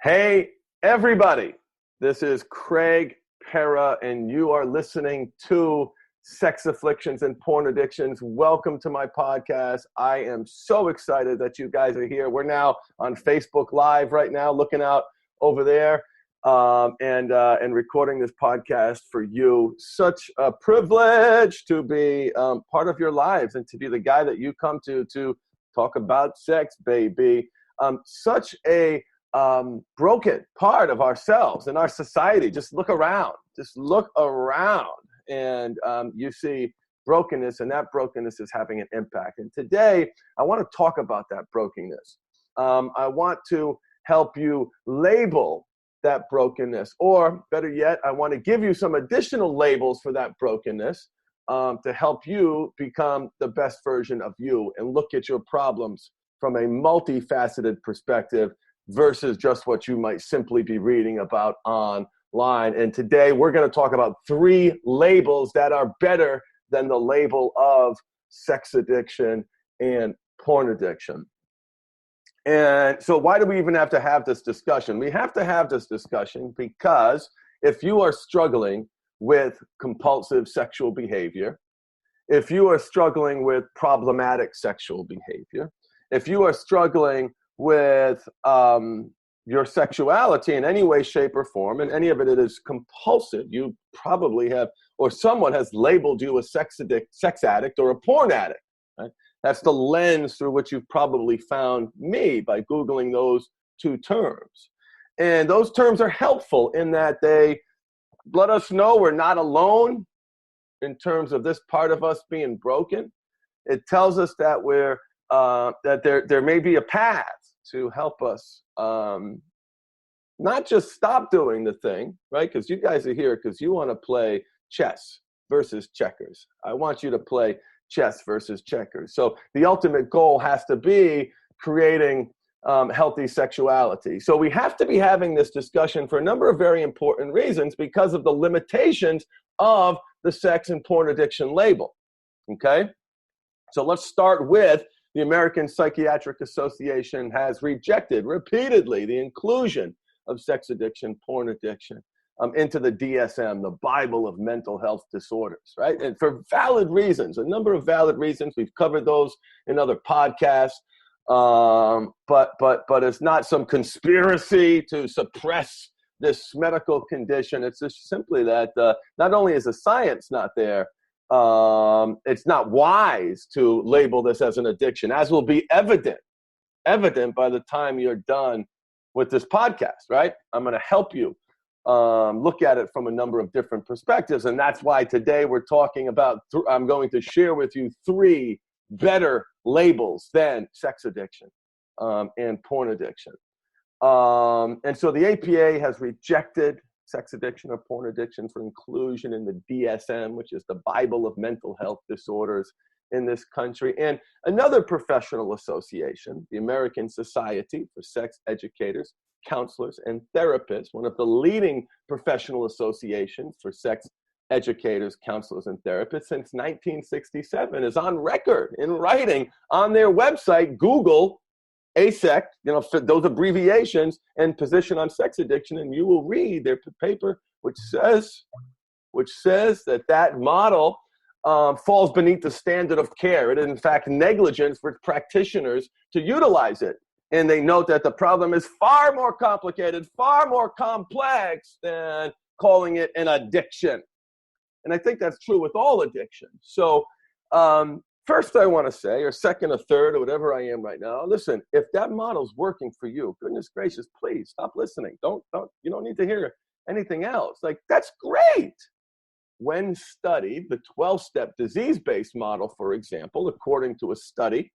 Hey, everybody. This is Craig Pera, and you are listening to Sex Afflictions and Porn Addictions. Welcome to my podcast. I am so excited that you guys are here. We're now on Facebook Live right now, looking out over there and recording this podcast for you. Such a privilege to be part of your lives and to be the guy that you come to talk about sex, baby. Such a broken part of ourselves and our society. Just look around. And you see brokenness, and that brokenness is having an impact. And today, I want to talk about that brokenness. I want to help you label that brokenness, or better yet, I want to give you some additional labels for that brokenness to help you become the best version of you and look at your problems from a multifaceted perspective versus just what you might simply be reading about online. And today we're going to talk about 3 labels that are better than the label of sex addiction and porn addiction. And so why do we even have to have this discussion? We have to have this discussion because if you are struggling with compulsive sexual behavior, if you are struggling with problematic sexual behavior, if you are struggling with your sexuality in any way, shape, or form, and any of it is compulsive, you probably have, or someone has labeled you a sex addict, or a porn addict. Right? That's the lens through which you've probably found me by Googling those 2 terms. And those terms are helpful in that they let us know we're not alone in terms of this part of us being broken. It tells us that that there may be a path to help us not just stop doing the thing, right? Because you guys are here because you want to play chess versus checkers. I want you to play chess versus checkers. So the ultimate goal has to be creating healthy sexuality. So we have to be having this discussion for a number of very important reasons because of the limitations of the sex and porn addiction label, okay? So let's start with the American Psychiatric Association has rejected repeatedly the inclusion of sex addiction, porn addiction into the DSM, the Bible of mental health disorders, right? And for valid reasons, a number of valid reasons. We've covered those in other podcasts, but it's not some conspiracy to suppress this medical condition. It's just simply that not only is the science not there, it's not wise to label this as an addiction, as will be evident by the time you're done with this podcast, right? I'm going to help you look at it from a number of different perspectives. And that's why today we're talking about, I'm going to share with you 3 better labels than sex addiction and porn addiction. And so the APA has rejected sex addiction or porn addiction for inclusion in the DSM, which is the Bible of mental health disorders in this country. And another professional association, the American Society for Sex Educators, Counselors, and Therapists, one of the leading professional associations for sex educators, counselors, and therapists since 1967, is on record in writing on their website. Google ASEC, those abbreviations, and position on sex addiction, and you will read their paper, which says that model falls beneath the standard of care. It is, in fact, negligence for practitioners to utilize it. And they note that the problem is far more complicated, far more complex than calling it an addiction. And I think that's true with all addiction. So, first, I want to say, or second or third, or whatever I am right now, listen, if that model's working for you, goodness gracious, please stop listening. You don't need to hear anything else. Like, that's great. When studied, the 12-step disease-based model, for example, according to a study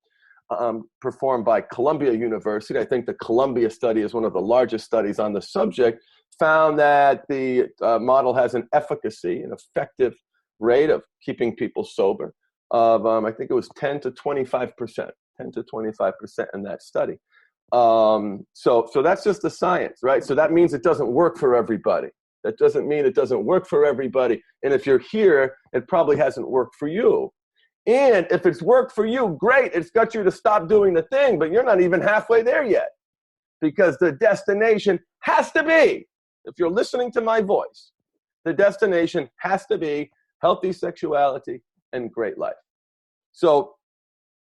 performed by Columbia University, I think the Columbia study is one of the largest studies on the subject, found that the model has an effective rate of keeping people sober of, I think it was 10 to 25% in that study. So that's just the science, right? So that means it doesn't work for everybody. That doesn't mean it doesn't work for everybody. And if you're here, it probably hasn't worked for you. And if it's worked for you, great. It's got you to stop doing the thing, but you're not even halfway there yet. because the destination has to be, if you're listening to my voice, the destination has to be healthy sexuality and great life. So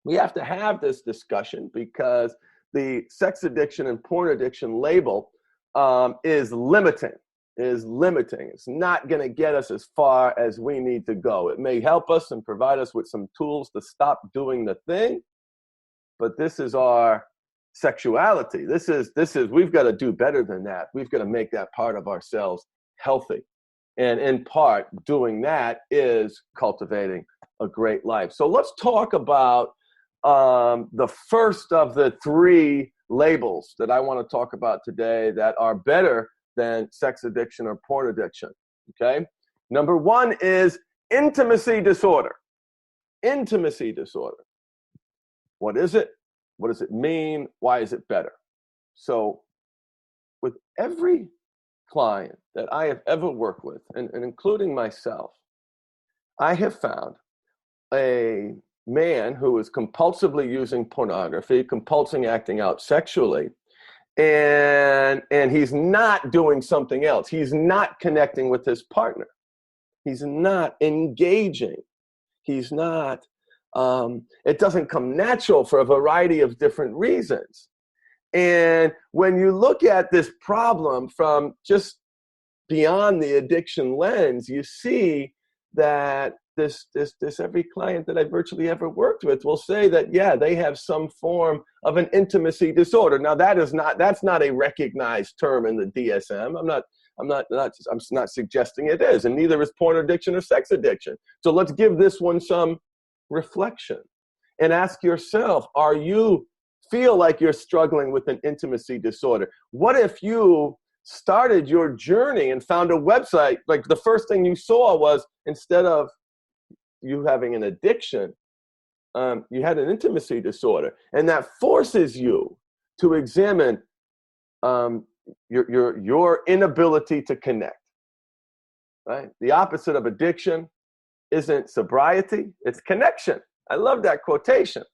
we have to have this discussion because the sex addiction and porn addiction label is limiting. It's not going to get us as far as we need to go. It may help us and provide us with some tools to stop doing the thing, but this is our sexuality. This is we've got to do better than that. We've got to make that part of ourselves healthy. And in part, doing that is cultivating a great life. So let's talk about the first of the three labels that I want to talk about today that are better than sex addiction or porn addiction. Okay. Number one is intimacy disorder. Intimacy disorder. What is it? What does it mean? Why is it better? So with every client that I have ever worked with, and including myself, I have found a man who is compulsively using pornography, compulsively acting out sexually, and he's not doing something else. He's not connecting with his partner. He's not engaging. He's not, it doesn't come natural for a variety of different reasons. And when you look at this problem from just beyond the addiction lens, you see that this every client that I virtually ever worked with will say that, yeah, they have some form of an intimacy disorder. Now that's not a recognized term in the DSM. I'm not suggesting it is, and neither is porn addiction or sex addiction. So let's give this one some reflection and ask yourself, are you feel like you're struggling with an intimacy disorder? What if you started your journey and found a website, like the first thing you saw was, instead of you having an addiction, you had an intimacy disorder, and that forces you to examine your inability to connect, right? The opposite of addiction isn't sobriety, it's connection. I love that quotation.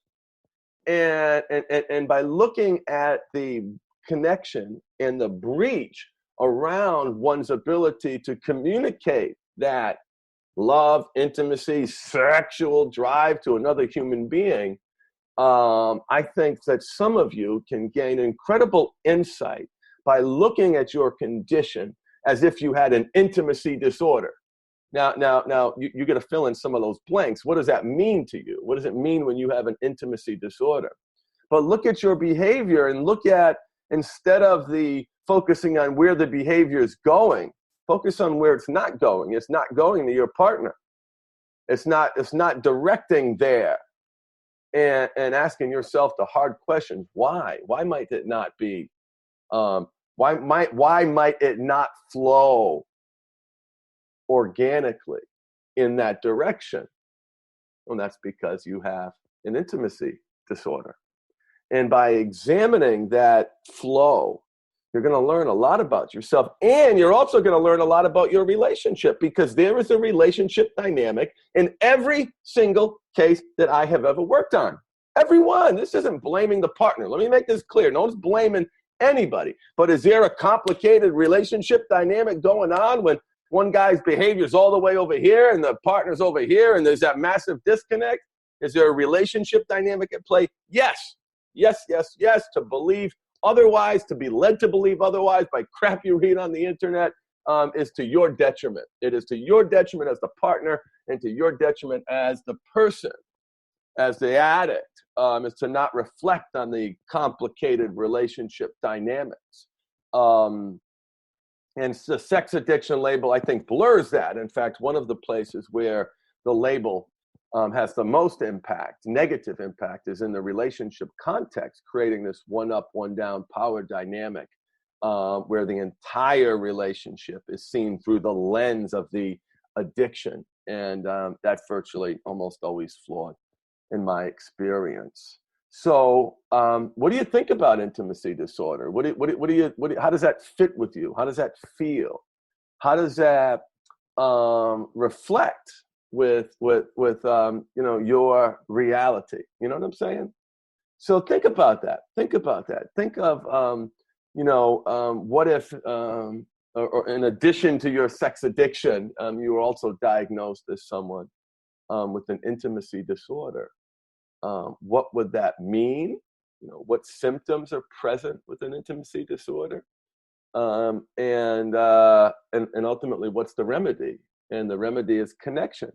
And by looking at the connection and the breach around one's ability to communicate that love, intimacy, sexual drive to another human being, I think that some of you can gain incredible insight by looking at your condition as if you had an intimacy disorder. Now, you got to fill in some of those blanks. What does that mean to you? What does it mean when you have an intimacy disorder? But look at your behavior and look at, instead of the focusing on where the behavior is going, focus on where it's not going. It's not going to your partner. It's not directing there. And asking yourself the hard questions. Why? Why might it not be? Why might it not flow organically in that direction? Well, that's because you have an intimacy disorder. And by examining that flow, you're going to learn a lot about yourself, and you're also going to learn a lot about your relationship, because there is a relationship dynamic in every single case that I have ever worked on. Everyone. This isn't blaming the partner. Let me make this clear. No one's blaming anybody. But is there a complicated relationship dynamic going on when one guy's behavior is all the way over here and the partner's over here, and there's that massive disconnect? Is there a relationship dynamic at play? Yes. Yes, yes, yes. To believe otherwise, to be led to believe otherwise by crap you read on the internet, is to your detriment. It is to your detriment as the partner, and to your detriment as the person, as the addict, is to not reflect on the complicated relationship dynamics. And the sex addiction label, I think, blurs that. In fact, one of the places where the label has the most impact, negative impact, is in the relationship context, creating this one up, one down power dynamic, where the entire relationship is seen through the lens of the addiction. And that's virtually almost always flawed in my experience. So what do you think about intimacy disorder? How does that fit with you? How does that feel? How does that reflect with your reality? You know what I'm saying? So think about that. Think of what if, or in addition to your sex addiction, you were also diagnosed as someone with an intimacy disorder? What would that mean? What symptoms are present with an intimacy disorder? And ultimately, what's the remedy? And the remedy is connection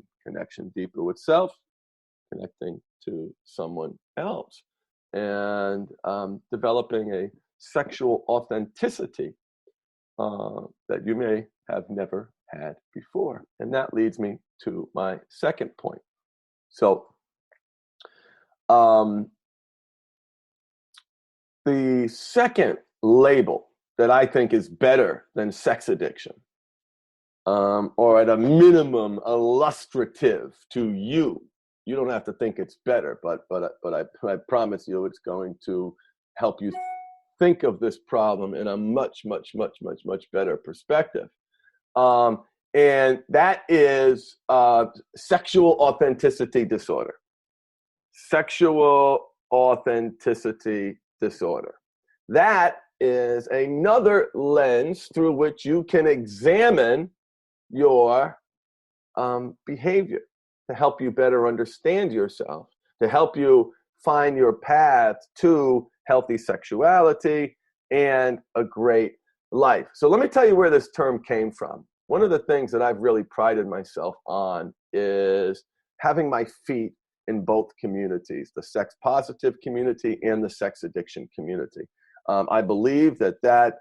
deeper with self, connecting to someone else, and developing a sexual authenticity that you may have never had before. And that leads me to my second point. So, the second label that I think is better than sex addiction, or at a minimum illustrative to you. You don't have to think it's better, but I promise you it's going to help you think of this problem in a much better perspective. And that is sexual authenticity disorder. Sexual authenticity disorder. That is another lens through which you can examine your behavior to help you better understand yourself, to help you find your path to healthy sexuality and a great life. So let me tell you where this term came from. One of the things that I've really prided myself on is having my feet in both communities, the sex positive community and the sex addiction community. I believe that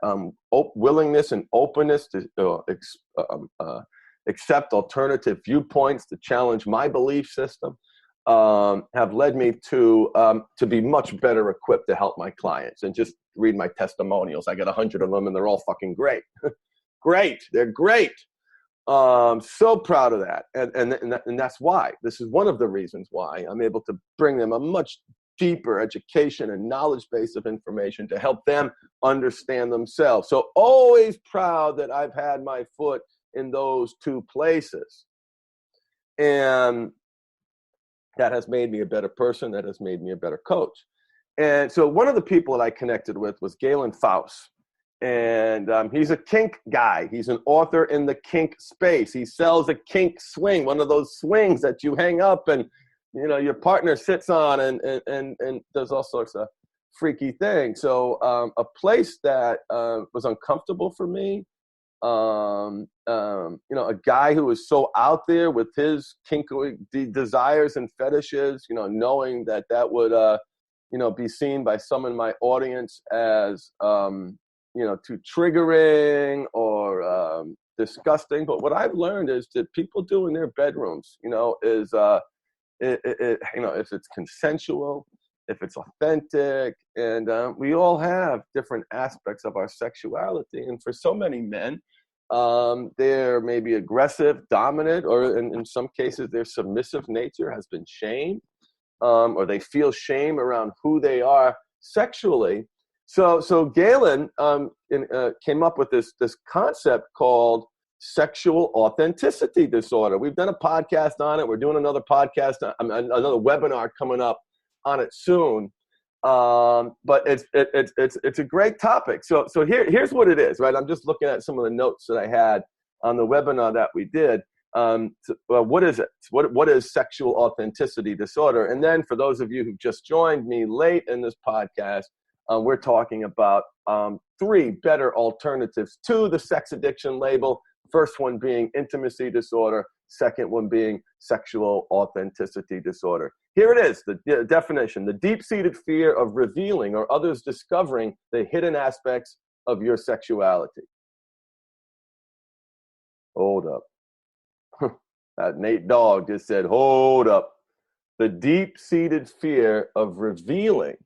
willingness and openness to accept alternative viewpoints, to challenge my belief system, have led me to be much better equipped to help my clients. And just read my testimonials. I got 100 of them, and they're all fucking great. Great. They're great. So proud of that. And that's why. This is one of the reasons why I'm able to bring them a much deeper education and knowledge base of information to help them understand themselves. So always proud that I've had my foot in those two places. And that has made me a better person. That has made me a better coach. And so one of the people that I connected with was Galen Faust. And he's a kink guy. He's an author in the kink space. He sells a kink swing, one of those swings that you hang up and your partner sits on and does all sorts of freaky things. So a place that was uncomfortable for me, a guy who was so out there with his kinky desires and fetishes, knowing that would, be seen by some in my audience as, too triggering or disgusting. But what I've learned is that people do in their bedrooms, is, if it's consensual, if it's authentic, and we all have different aspects of our sexuality. And for so many men, their maybe aggressive, dominant, or in some cases their submissive nature has been shamed, or they feel shame around who they are sexually. So Galen came up with this concept called sexual authenticity disorder. We've done a podcast on it. We're doing another podcast, another webinar coming up on it soon. But it's a great topic. So here's what it is, right? I'm just looking at some of the notes that I had on the webinar that we did. What is it? What is sexual authenticity disorder? And then for those of you who just joined me late in this podcast, we're talking about 3 better alternatives to the sex addiction label. First one being intimacy disorder. Second one being sexual authenticity disorder. Here it is, the definition: the deep-seated fear of revealing or others discovering the hidden aspects of your sexuality. Hold up. That Nate Dogg just said, hold up. The deep-seated fear of revealing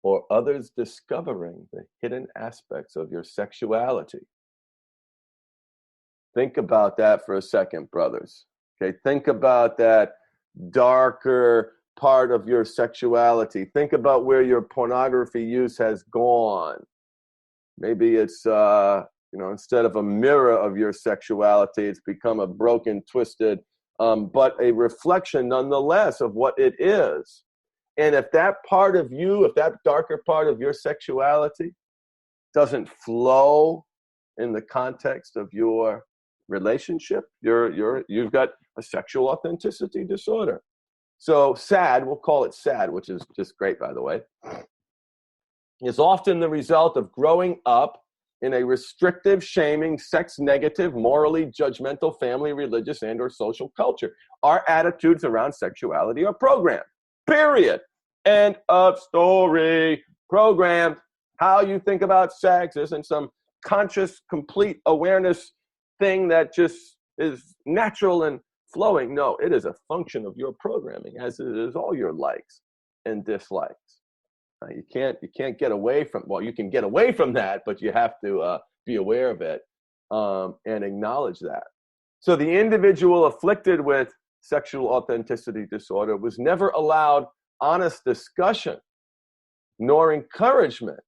or others discovering the hidden aspects of your sexuality. Think about that for a second, brothers. Okay, think about that darker part of your sexuality. Think about where your pornography use has gone. Maybe it's, instead of a mirror of your sexuality, it's become a broken, twisted, but a reflection nonetheless of what it is. And if that part of you, if that darker part of your sexuality doesn't flow in the context of your relationship, you've got a sexual authenticity disorder. So SAD, we'll call it SAD, which is just great, by the way, is often the result of growing up in a restrictive, shaming, sex-negative, morally judgmental family, religious, and or social culture. Our attitudes around sexuality are programmed, period. End of story. Programmed. How you think about sex isn't some conscious, complete awareness thing that just is natural and flowing. No, it is a function of your programming, as it is all your likes and dislikes. You can't get away from, well, you can get away from that, but you have to be aware of it and acknowledge that. So the individual afflicted with sexual authenticity disorder was never allowed honest discussion nor encouragement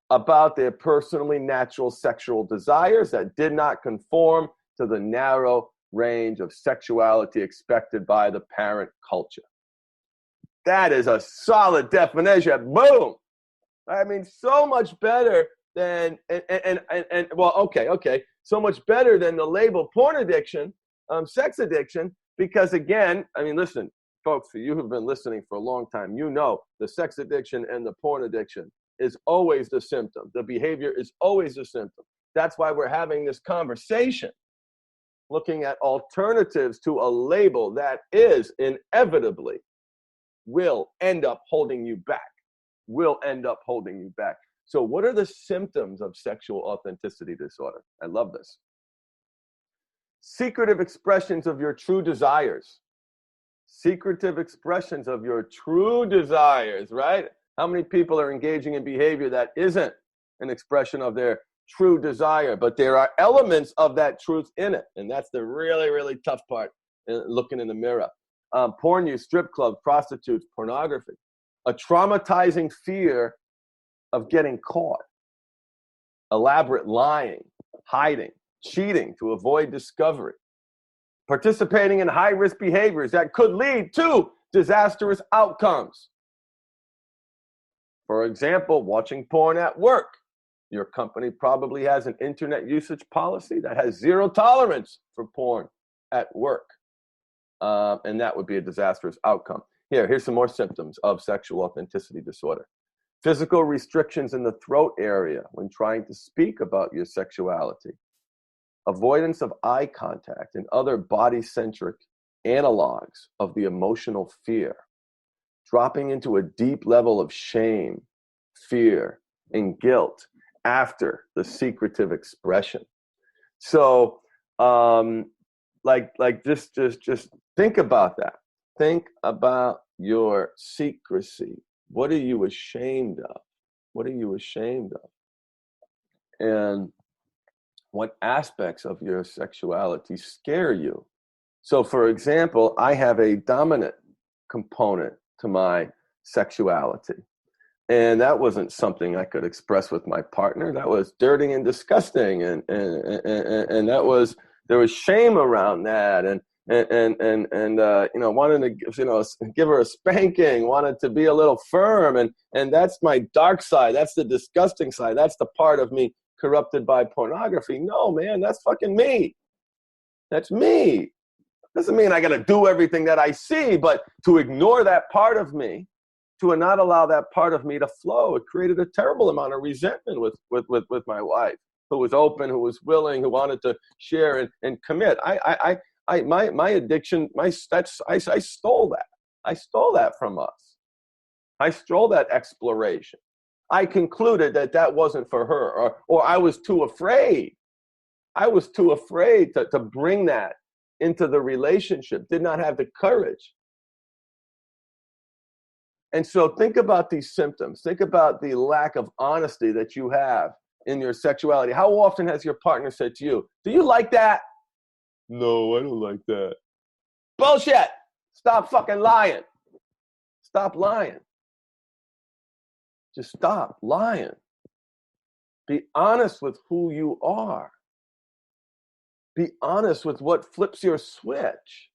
about their personally natural sexual desires that did not conform to the narrow range of sexuality expected by the parent culture. That is a solid definition. Boom. I mean, so much better than, well, okay. So much better than the label porn addiction, sex addiction, because again, I mean, listen, folks, you who've been listening for a long time, you know the sex addiction and the porn addiction is always the symptom. The behavior is always the symptom. That's why we're having this conversation, looking at alternatives to a label that is inevitably will end up holding you back, So what are the symptoms of sexual authenticity disorder? I love this. Secretive expressions of your true desires. Secretive expressions of your true desires, right? How many people are engaging in behavior that isn't an expression of their true desire, but there are elements of that truth in it. And that's the really, really tough part, looking in the mirror. Porn use, strip clubs, prostitutes, pornography, a traumatizing fear of getting caught, elaborate lying, hiding, cheating to avoid discovery, participating in high-risk behaviors that could lead to disastrous outcomes. For example, watching porn at work. Your company probably has an internet usage policy that has zero tolerance for porn at work. And that would be a disastrous outcome. Here's some more symptoms of sexual authenticity disorder. Physical restrictions in the throat area when trying to speak about your sexuality. Avoidance of eye contact and other body-centric analogs of the emotional fear. Dropping into a deep level of shame, fear, and guilt after the secretive expression. So, just think about that. Think about your secrecy. What are you ashamed of? And what aspects of your sexuality scare you? So, for example, I have a dominant component to my sexuality. And that wasn't something I could express with my partner. That was dirty and disgusting. And that was, there was shame around that. And wanted to, give her a spanking, wanted to be a little firm. And that's my dark side. That's the disgusting side. That's the part of me corrupted by pornography. No, man, that's fucking me. That's me. Doesn't mean I got to do everything that I see, but to ignore that part of me, to not allow that part of me to flow, it created a terrible amount of resentment with my wife, who was open, who was willing, who wanted to share and commit. My addiction, I stole that. I stole that from us. I stole that exploration. I concluded that wasn't for her, or I was too afraid. I was too afraid to bring that into the relationship, did not have the courage. And so think about these symptoms. Think about the lack of honesty that you have in your sexuality. How often has your partner said to you, do you like that? No, I don't like that. Bullshit. Stop fucking lying. Stop lying. Just stop lying. Be honest with who you are. Be honest with what flips your switch.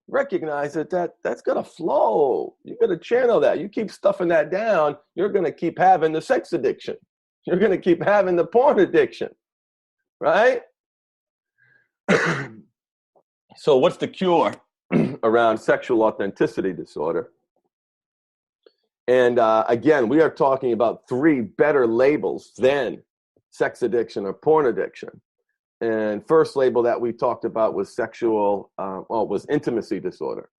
Recognize that's going to flow. You're going to channel that. You keep stuffing that down, you're going to keep having the sex addiction. You're going to keep having the porn addiction, right? So what's the cure around sexual authenticity disorder? And again, we are talking about 3 better labels than sex addiction or porn addiction. And first label that we talked about was was intimacy disorder.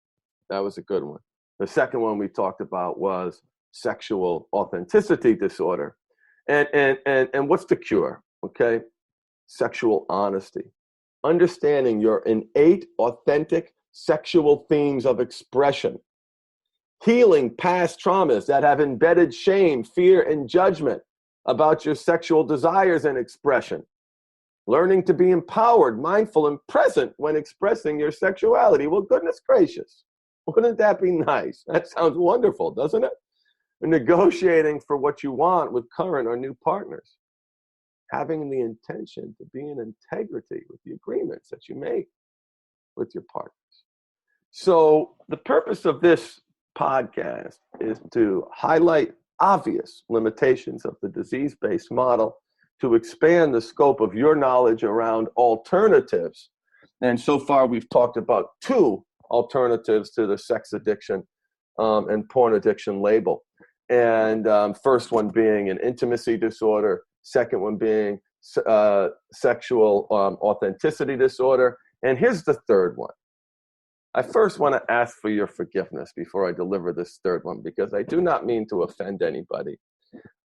That was a good one. The second one we talked about was sexual authenticity disorder. And what's the cure? Okay, sexual honesty. Understanding your innate, authentic sexual themes of expression. Healing past traumas that have embedded shame, fear, and judgment about your sexual desires and expression. Learning to be empowered, mindful, and present when expressing your sexuality. Well, goodness gracious, wouldn't that be nice? That sounds wonderful, doesn't it? Negotiating for what you want with current or new partners. Having the intention to be in integrity with the agreements that you make with your partners. So the purpose of this podcast is to highlight obvious limitations of the disease-based model, to expand the scope of your knowledge around alternatives. And so far, we've talked about 2 alternatives to the sex addiction and porn addiction label. And first one being an intimacy disorder, second one being sexual authenticity disorder. And here's the third one. I first want to ask for your forgiveness before I deliver this third one, because I do not mean to offend anybody.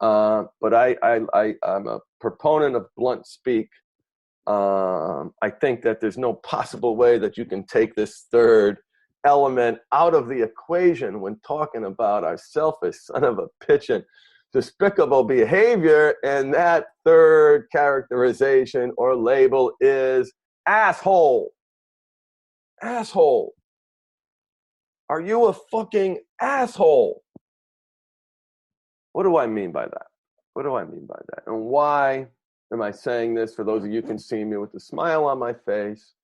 But I'm a proponent of blunt speak. I think that there's no possible way that you can take this third element out of the equation when talking about our selfish son of a bitchin' despicable behavior. And that third characterization or label is asshole. Asshole. Are you a fucking asshole? What do I mean by that? What do I mean by that? And why am I saying this? For those of you who can see me with a smile on my face,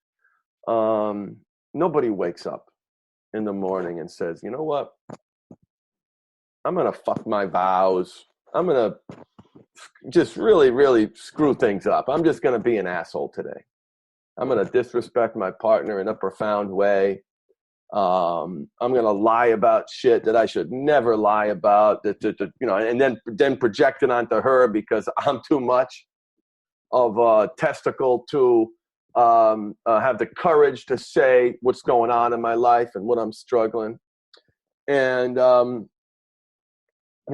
nobody wakes up in the morning and says, you know what? I'm going to fuck my vows. I'm going to just really, really screw things up. I'm just going to be an asshole today. I'm going to disrespect my partner in a profound way. I'm going to lie about shit that I should never lie about, and then project it onto her because I'm too much of a testicle to have the courage to say what's going on in my life and what I'm struggling. And,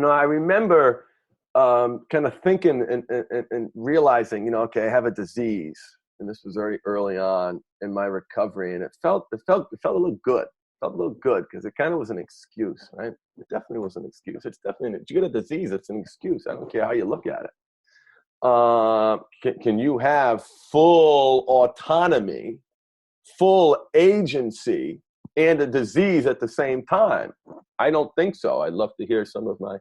I remember kind of thinking and realizing, okay, I have a disease. And this was very early on in my recovery, and it felt a little good. Felt a little good because it kind of was an excuse, right? It definitely was an excuse. It's definitely, if you get a disease, it's an excuse. I don't care how you look at it. Can you have full autonomy, full agency, and a disease at the same time? I don't think so. I'd love to hear some of my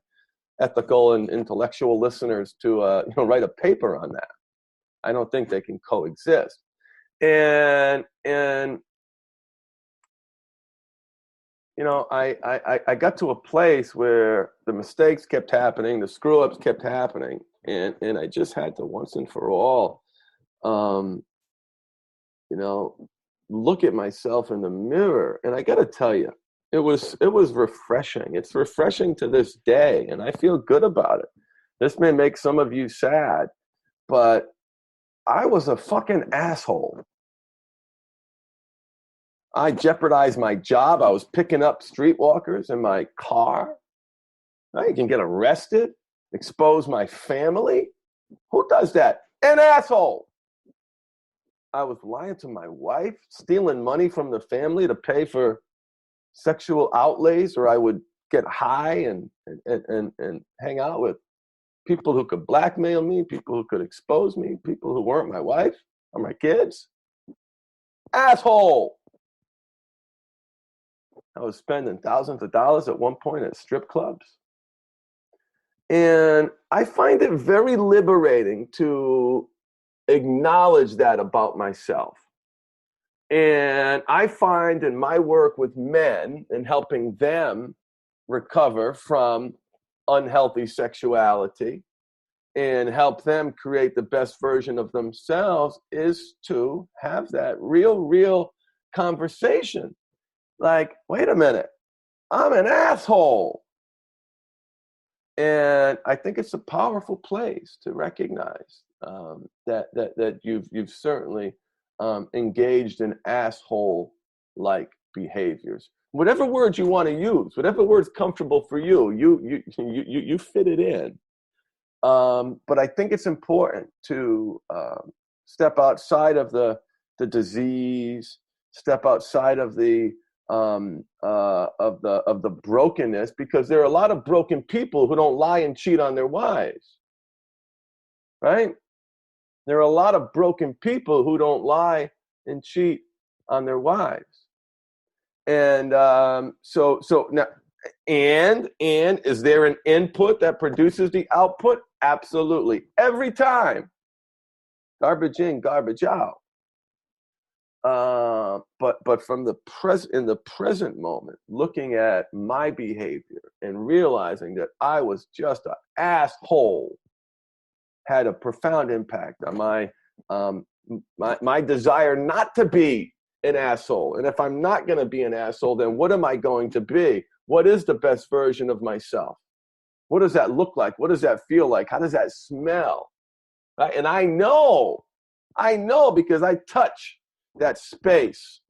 ethical and intellectual listeners to write a paper on that. I don't think they can coexist. And I got to a place where the mistakes kept happening, the screw-ups kept happening, and I just had to once and for all, look at myself in the mirror. And I got to tell you, it was refreshing. It's refreshing to this day, and I feel good about it. This may make some of you sad, but I was a fucking asshole. I jeopardized my job. I was picking up streetwalkers in my car. I can get arrested, expose my family. Who does that? An asshole. I was lying to my wife, stealing money from the family to pay for sexual outlays, or I would get high and hang out with people who could blackmail me, people who could expose me, people who weren't my wife or my kids. Asshole. I was spending thousands of dollars at one point at strip clubs. And I find it very liberating to acknowledge that about myself. And I find in my work with men and helping them recover from unhealthy sexuality, and help them create the best version of themselves is to have that real conversation. Like, wait a minute, I'm an asshole. And I think it's a powerful place to recognize that you've certainly engaged in asshole-like behaviors. Whatever words you want to use, whatever word's comfortable for you, you fit it in. But I think it's important to step outside of the disease, step outside of the brokenness, because there are a lot of broken people who don't lie and cheat on their wives, right? There are a lot of broken people who don't lie and cheat on their wives, and so now, and is there an input that produces the output? Absolutely, every time, garbage in, garbage out. But from in the present moment, looking at my behavior and realizing that I was just an asshole had a profound impact on my desire not to be an asshole. And if I'm not going to be an asshole, then what am I going to be? What is the best version of myself? What does that look like? What does that feel like? How does that smell? Right? And I know because I touch that space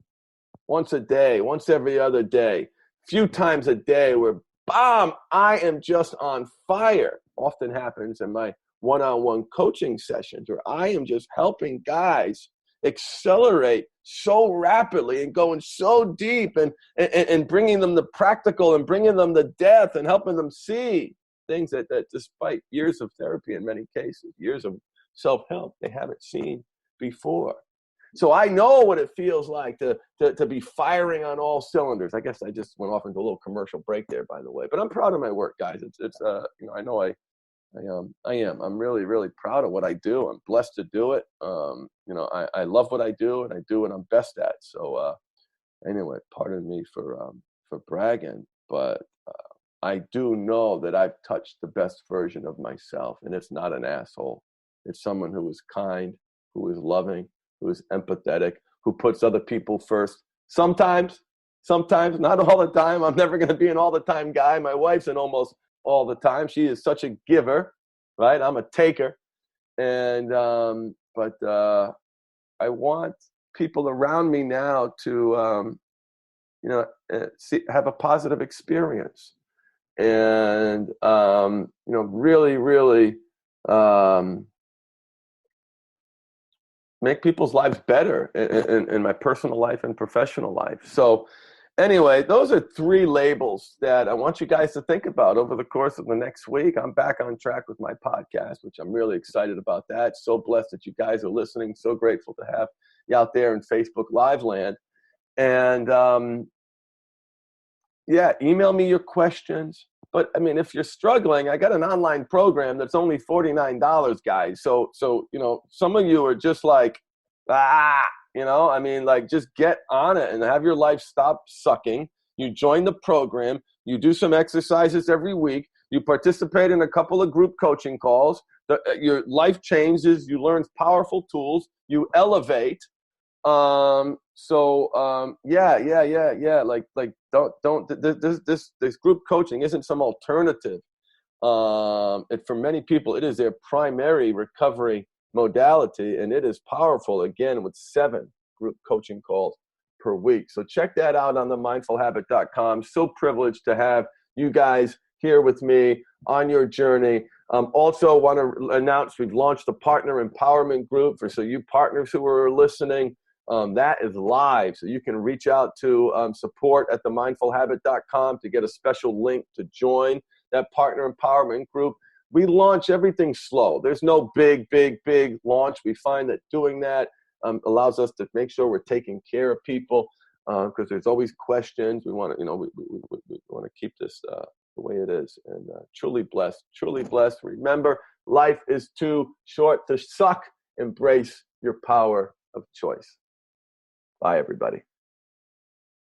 once a day, once every other day, few times a day, where bam, I am just on fire. Often happens in my one-on-one coaching sessions, where I am just helping guys accelerate so rapidly and going so deep, and bringing them the practical and bringing them the depth and helping them see things that despite years of therapy, in many cases, years of self-help, they haven't seen before. So I know what it feels like to be firing on all cylinders. I guess I just went off into a little commercial break there, by the way. But I'm proud of my work, guys. It's I know I am. I'm really proud of what I do. I'm blessed to do it. I love what I do, and I do what I'm best at. So anyway, pardon me for bragging, but I do know that I've touched the best version of myself, and it's not an asshole. It's someone who is kind, who is loving, who is empathetic, who puts other people first. Sometimes, not all the time. I'm never going to be an all the time guy. My wife's an almost all the time. She is such a giver, right? I'm a taker. And, but I want people around me now to, have a positive experience, and, really, make people's lives better in my personal life and professional life. So anyway, those are 3 labels that I want you guys to think about over the course of the next week. I'm back on track with my podcast, which I'm really excited about that. So blessed that you guys are listening. So grateful to have you out there in Facebook Live land. And email me your questions. But I mean, if you're struggling, I got an online program that's only $49, guys. So some of you are just like, just get on it and have your life stop sucking. You join the program. You do some exercises every week. You participate in a couple of group coaching calls. Your life changes. You learn powerful tools. You elevate. This group coaching isn't some alternative. For many people, it is their primary recovery modality, and it is powerful, again, with 7 group coaching calls per week. So check that out on themindfulhabit.com. So privileged to have you guys here with me on your journey. Also want to announce we've launched a partner empowerment group so you partners who are listening. That is live, so you can reach out to support at themindfulhabit.com to get a special link to join that partner empowerment group. We launch everything slow. There's no big launch. We find that doing that allows us to make sure we're taking care of people, because there's always questions. We want to, we want to keep this the way it is. And truly blessed. Remember, life is too short to suck. Embrace your power of choice. Bye, everybody.